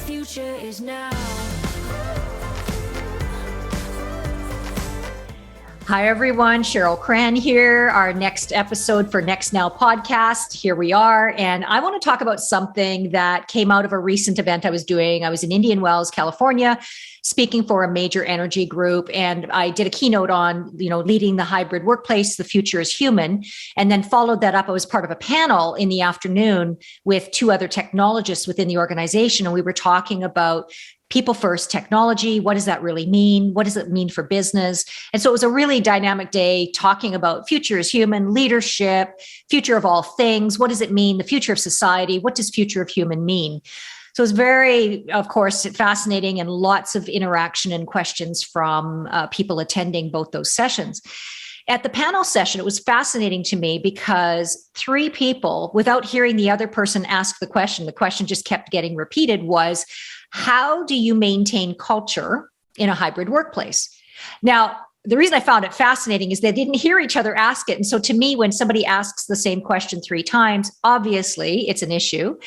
future is now. Hi, everyone. Cheryl Cran here, our next episode for NextNow podcast. Here we are. And I want to talk about something that came out of a recent event I was doing. I was in Indian Wells, California, speaking for a major energy group. And I did a keynote on, leading the hybrid workplace, the future is human. And then followed that up. I was part of a panel in the afternoon with two other technologists within the organization. And we were talking about people first technology. What does that really mean? What does it mean for business? And so it was a really dynamic day talking about future is human, leadership, future of all things. What does it mean? The future of society. What does future of human mean? So it was very, of course, fascinating and lots of interaction and questions from people attending both those sessions. At the panel session, it was fascinating to me because three people, without hearing the other person ask the question just kept getting repeated, was, how do you maintain culture in a hybrid workplace? Now, the reason I found it fascinating is they didn't hear each other ask it. And so to me, when somebody asks the same question three times, obviously it's an issue.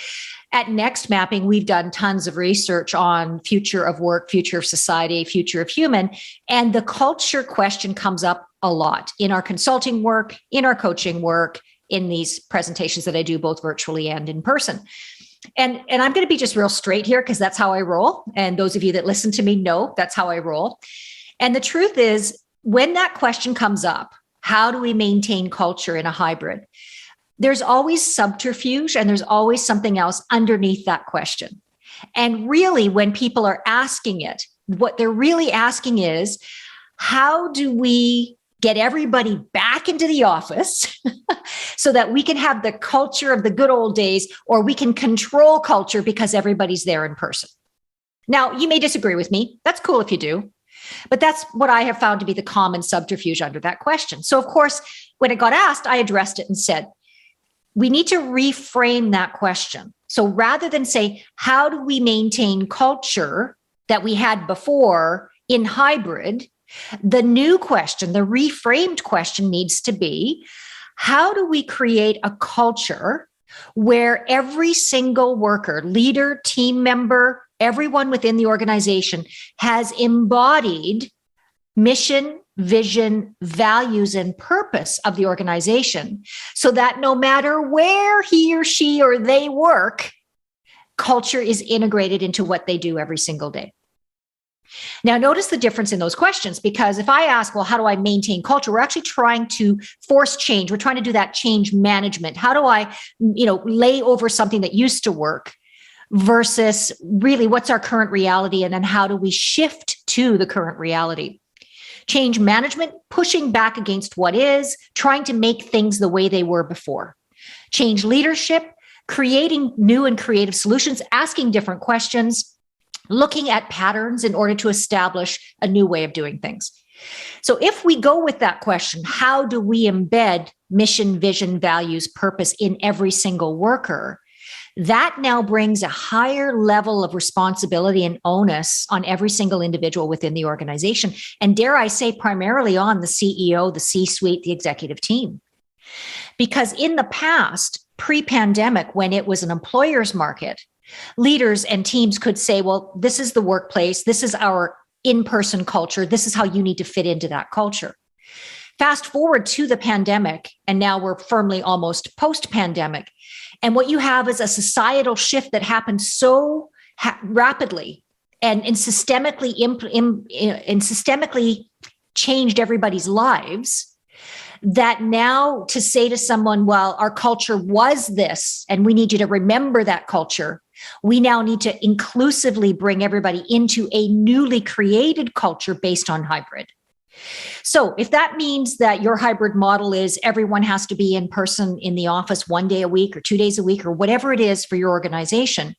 At Next Mapping, we've done tons of research on future of work, future of society, future of human. And the culture question comes up a lot in our consulting work, in our coaching work, in these presentations that I do both virtually and in person. And I'm going to be just real straight here because that's how I roll. And those of you that listen to me know that's how I roll. And the truth is, when that question comes up, how do we maintain culture in a hybrid? There's always subterfuge and there's always something else underneath that question. And really, when people are asking it, what they're really asking is, how do we get everybody back into the office so that we can have the culture of the good old days, or we can control culture because everybody's there in person? Now, you may disagree with me. That's cool if you do. But that's what I have found to be the common subterfuge under that question. So, of course, when it got asked, I addressed it and said, we need to reframe that question. So rather than say, how do we maintain culture that we had before in hybrid, the new question, the reframed question needs to be, how do we create a culture where every single worker, leader, team member, everyone within the organization has embodied mission, vision, values, and purpose of the organization, so that no matter where he or she or they work, culture is integrated into what they do every single day. Now, notice the difference in those questions, because if I ask, well, how do I maintain culture? We're actually trying to force change. We're trying to do that change management. How do I, lay over something that used to work versus really what's our current reality? And then how do we shift to the current reality? Change management, pushing back against what is, trying to make things the way they were before. Change leadership, creating new and creative solutions, asking different questions, looking at patterns in order to establish a new way of doing things. So if we go with that question, how do we embed mission, vision, values, purpose in every single worker? That now brings a higher level of responsibility and onus on every single individual within the organization. And dare I say, primarily on the CEO, the C-suite, the executive team. Because in the past, pre-pandemic, when it was an employer's market, leaders and teams could say, well, this is the workplace, this is our in-person culture, this is how you need to fit into that culture. Fast forward to the pandemic, and now we're firmly almost post-pandemic. And what you have is a societal shift that happened so rapidly and systemically changed everybody's lives, that now to say to someone, well, our culture was this, and we need you to remember that culture, we now need to inclusively bring everybody into a newly created culture based on hybrid. So if that means that your hybrid model is everyone has to be in person in the office 1 day a week or 2 days a week or whatever it is for your organization,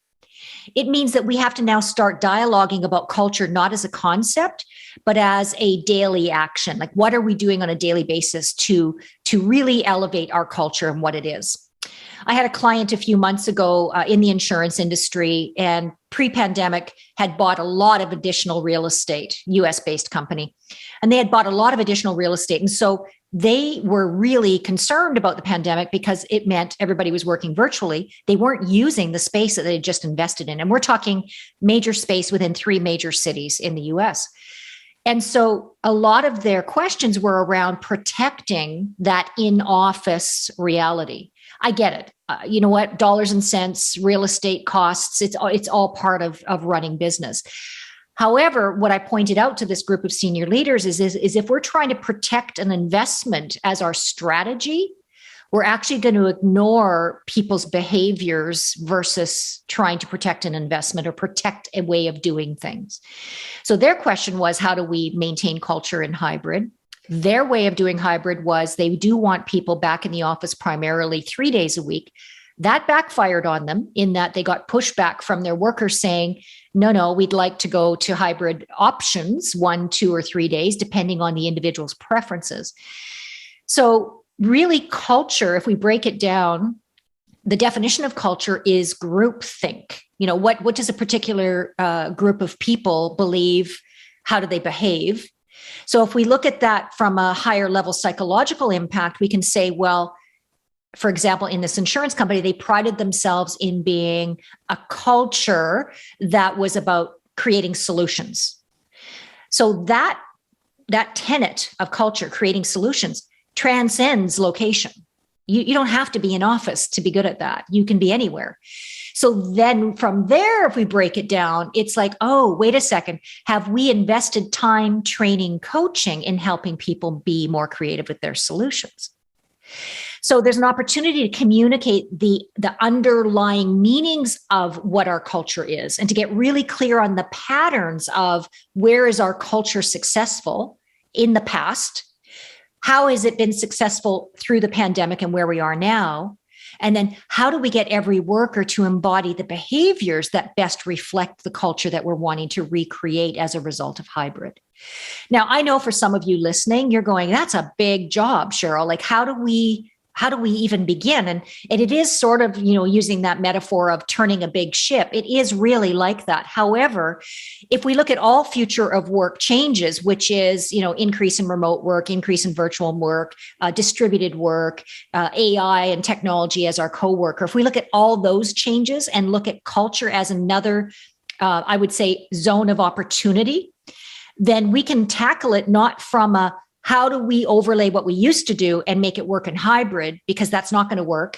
it means that we have to now start dialoguing about culture, not as a concept, but as a daily action. Like, what are we doing on a daily basis to really elevate our culture and what it is? I had a client a few months ago in the insurance industry, and pre-pandemic had bought a lot of additional real estate, US-based company. And they had bought a lot of additional real estate. And so they were really concerned about the pandemic because it meant everybody was working virtually. They weren't using the space that they had just invested in. And we're talking major space within 3 major cities in the US. And so a lot of their questions were around protecting that in-office reality. I get it. You know what? Dollars and cents, real estate costs, it's all part of running business. However, what I pointed out to this group of senior leaders is if we're trying to protect an investment as our strategy, we're actually going to ignore people's behaviors versus trying to protect an investment or protect a way of doing things. So their question was, how do we maintain culture in hybrid? Their way of doing hybrid was they do want people back in the office primarily 3 days a week. That backfired on them in that they got pushback from their workers saying, no, we'd like to go to hybrid options 1, 2, or 3 days, depending on the individual's preferences. So really culture, if we break it down, the definition of culture is groupthink. You know, what does a particular group of people believe? How do they behave? So if we look at that from a higher level psychological impact, we can say, well, for example, in this insurance company, they prided themselves in being a culture that was about creating solutions. So that tenet of culture, creating solutions, transcends location. You don't have to be in office to be good at that. You can be anywhere. So then from there, if we break it down, it's like, oh, wait a second. Have we invested time, training, coaching in helping people be more creative with their solutions? So there's an opportunity to communicate the underlying meanings of what our culture is and to get really clear on the patterns of where is our culture successful in the past? How has it been successful through the pandemic and where we are now? And then how do we get every worker to embody the behaviors that best reflect the culture that we're wanting to recreate as a result of hybrid? Now, I know for some of you listening, you're going, that's a big job, Cheryl. Like, how do we even begin? And it is sort of, using that metaphor of turning a big ship. It is really like that. However, if we look at all future of work changes, which is, increase in remote work, increase in virtual work, distributed work, AI and technology as our coworker, if we look at all those changes and look at culture as another, I would say, zone of opportunity, then we can tackle it not from a how do we overlay what we used to do and make it work in hybrid, because that's not going to work.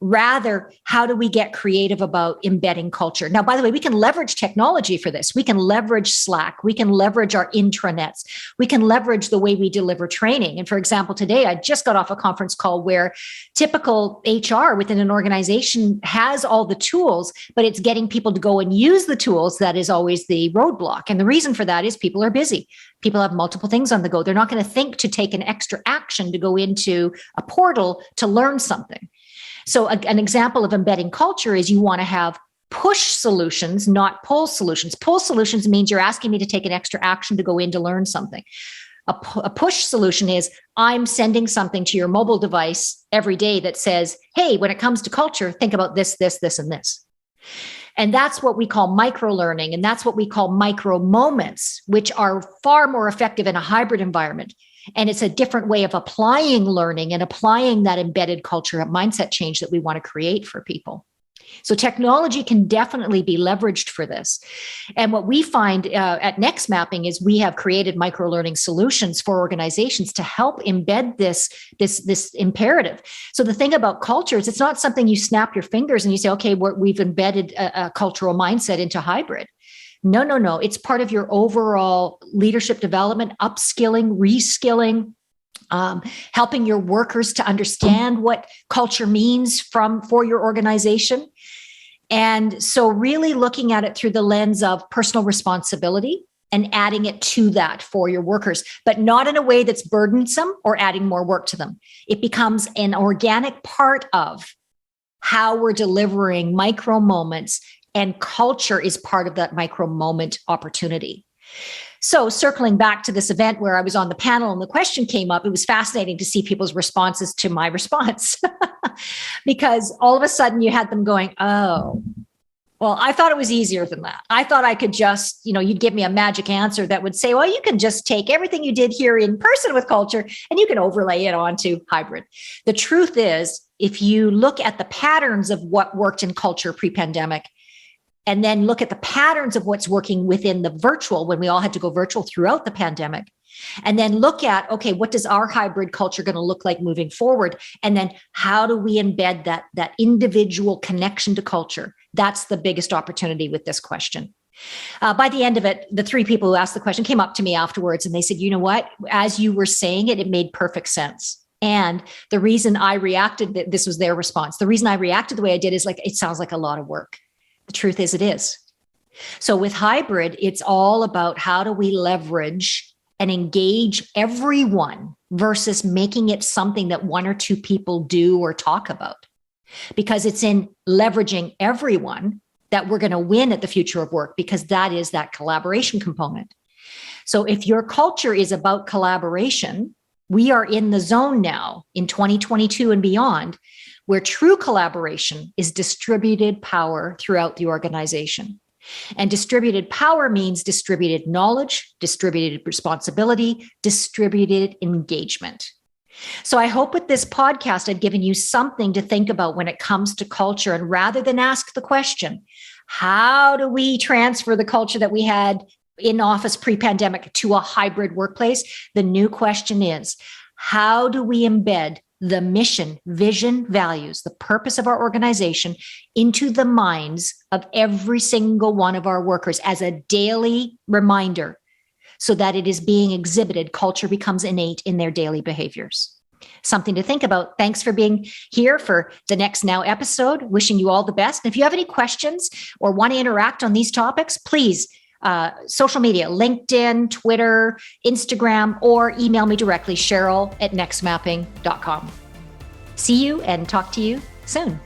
Rather, how do we get creative about embedding culture? Now, by the way, we can leverage technology for this. We can leverage Slack. We can leverage our intranets. We can leverage the way we deliver training. And for example, today, I just got off a conference call where typical HR within an organization has all the tools, but it's getting people to go and use the tools that is always the roadblock. And the reason for that is people are busy. People have multiple things on the go. They're not going to think to take an extra action to go into a portal to learn something. So an example of embedding culture is you want to have push solutions, not pull solutions. Pull solutions means you're asking me to take an extra action to go in to learn something. A push solution is I'm sending something to your mobile device every day that says, hey, when it comes to culture, think about this, this, this, and this. And that's what we call micro learning. And that's what we call micro moments, which are far more effective in a hybrid environment. And it's a different way of applying learning and applying that embedded culture and mindset change that we want to create for people. So technology can definitely be leveraged for this. And what we find at Next Mapping is we have created micro-learning solutions for organizations to help embed this imperative. So the thing about culture is it's not something you snap your fingers and you say, okay, we've embedded a cultural mindset into hybrid. No. It's part of your overall leadership development, upskilling, reskilling, helping your workers to understand what culture means for your organization. And so really looking at it through the lens of personal responsibility and adding it to that for your workers, but not in a way that's burdensome or adding more work to them. It becomes an organic part of how we're delivering micro moments, and culture is part of that micro moment opportunity. So circling back to this event where I was on the panel and the question came up, it was fascinating to see people's responses to my response because all of a sudden you had them going, oh, Well, I thought it was easier than that. I thought I could just, you'd give me a magic answer that would say, well, you can just take everything you did here in person with culture and you can overlay it onto hybrid. The truth is, if you look at the patterns of what worked in culture pre-pandemic, and then look at the patterns of what's working within the virtual when we all had to go virtual throughout the pandemic, and then look at, okay, what does our hybrid culture going to look like moving forward? And then how do we embed that individual connection to culture? That's the biggest opportunity with this question. By the end of it, the three people who asked the question came up to me afterwards and they said, you know what, as you were saying it, it made perfect sense. And the reason I reacted, this was their response. The reason I reacted the way I did is it sounds like a lot of work. The truth is it is. So with hybrid, it's all about how do we leverage and engage everyone versus making it something that one or two people do or talk about. Because it's in leveraging everyone that we're going to win at the future of work, because that is that collaboration component. So if your culture is about collaboration, we are in the zone now in 2022 and beyond, where true collaboration is distributed power throughout the organization. And distributed power means distributed knowledge, distributed responsibility, distributed engagement. So I hope with this podcast, I've given you something to think about when it comes to culture. And rather than ask the question, how do we transfer the culture that we had in office pre-pandemic to a hybrid workplace? The new question is, how do we embed the mission, vision, values, the purpose of our organization into the minds of every single one of our workers as a daily reminder so that it is being exhibited, culture becomes innate in their daily behaviors. Something to think about. Thanks for being here for the NextNow episode. Wishing you all the best. And if you have any questions or want to interact on these topics, please social media, LinkedIn, Twitter, Instagram, or email me directly, Cheryl@nextmapping.com. See you and talk to you soon.